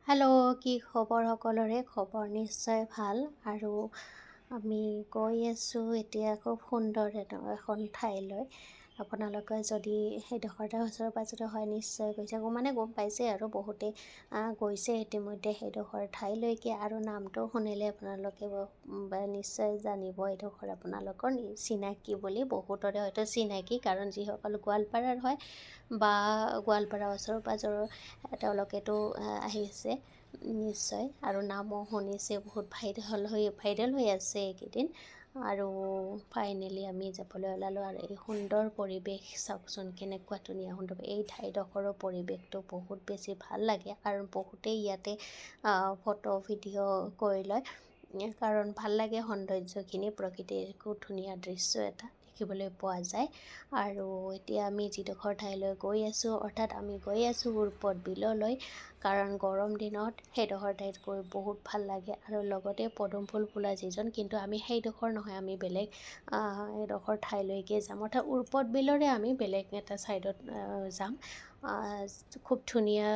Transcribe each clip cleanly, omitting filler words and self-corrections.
Hello', কি খবৰ সকলোৰে? খবৰ নিশ্চয় ভাল। আৰু আমি গৈ আছোঁ এতিয়া খুব সুন্দৰ এখন ঠাইলৈ। আপোনালোকে যদি সেইডোখৰতে ওচৰে পাজৰে হয় নিশ্চয় গৈছে, গম পাইছে আৰু বহুতে গৈছে ইতিমধ্যে সেইডোখৰ ঠাইলৈকে। আৰু নামটো শুনিলে আপোনালোকে নিশ্চয় জানিব এইডোখৰ আপোনালোকৰ চিনাকি বুলি। বহুতৰে হয়তো চিনাকি, কাৰণ যিসকল গোৱালপাৰাৰ হয় বা গোৱালপাৰা ওচৰ পাজৰৰ তেওঁলোকেতো আহিছে নিশ্চয়, আৰু নামো শুনিছে। বহুত ভাইৰেল হৈ আছে এইকেইদিন। আৰু ফাইনেলি আমি যাবলৈ ওলালোঁ। আৰু এই সুন্দৰ পৰিৱেশ চাওকচোন, কেনেকুৱা ধুনীয়া সুন্দৰ। এই ঠাইডোখৰৰ পৰিৱেশটো বহুত বেছি ভাল লাগে, আৰু বহুতেই ইয়াতে ফটো ভিডিঅ' কৰি লয়, কাৰণ ভাল লাগে সৌন্দৰ্যখিনি। প্ৰকৃতিৰ খুব ধুনীয়া দৃশ্য এটা দেখিবলৈ পোৱা যায়। আৰু এতিয়া আমি যিডোখৰ ঠাইলৈ গৈ আছোঁ, অৰ্থাৎ আমি গৈ আছোঁ urpadbillলৈ, কাৰণ গৰম দিনত সেইডোখৰ ঠাইত গৈ বহুত ভাল লাগে। আৰু লগতে পদুম ফুল ফুলা ছিজন, কিন্তু আমি সেইডোখৰ নহয়, আমি বেলেগ এডোখৰ ঠাইলৈকে যাম, অৰ্থাৎ urpadbillৰে আমি বেলেগ এটা ছাইডত যাম। খুব ধুনীয়া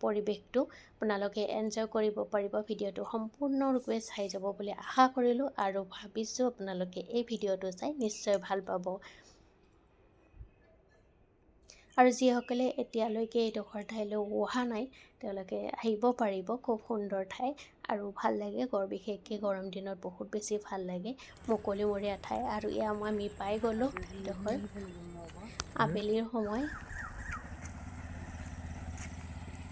পৰিৱেশটো আপোনালোকে এনজয় কৰিব পাৰিব। ভিডিঅ'টো সম্পূৰ্ণৰূপে চাই যাব বুলি আশা কৰিলোঁ, আৰু ভাবিছোঁ আপোনালোকে এই ভিডিঅ'টো চাই নিশ্চয় ভাল পাব। আৰু যিসকলে এতিয়ালৈকে এইডোখৰ ঠাইলৈ অহা নাই তেওঁলোকে আহিব পাৰিব। খুব সুন্দৰ ঠাই আৰু ভাল লাগে, বিশেষকৈ গৰম দিনত বহুত বেছি ভাল লাগে, মুকলিমূৰীয়া ঠাই। আৰু আমি পাই গ'লোঁ ঠাইডোখৰ। আবেলিৰ সময়,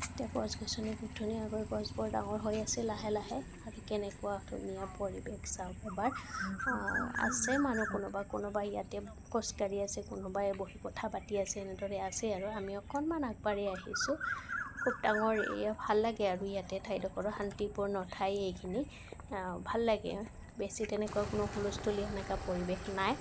এতিয়া গছ গছনি খুব ধুনীয়াকৈ গছবোৰ ডাঙৰ হৈ আছে লাহে লাহে। আৰু কেনেকুৱা ধুনীয়া পৰিৱেশ চাওক এবাৰ। আছে মানুহ, কোনোবা ইয়াতে খোজকাঢ়ি আছে, কোনোবাই বহি কথা পাতি আছে, এনেদৰে আছে। আৰু আমি অকণমান আগবাঢ়ি আহিছোঁ। খুব ডাঙৰ ভাল লাগে আৰু ইয়াতে ঠাইডোখৰ শান্তিপূৰ্ণ ঠাই এইখিনি। ভাল লাগে, বেছি তেনেকুৱা কোনো হুলস্থুলীয়া এনেকুৱা পৰিৱেশ নাই।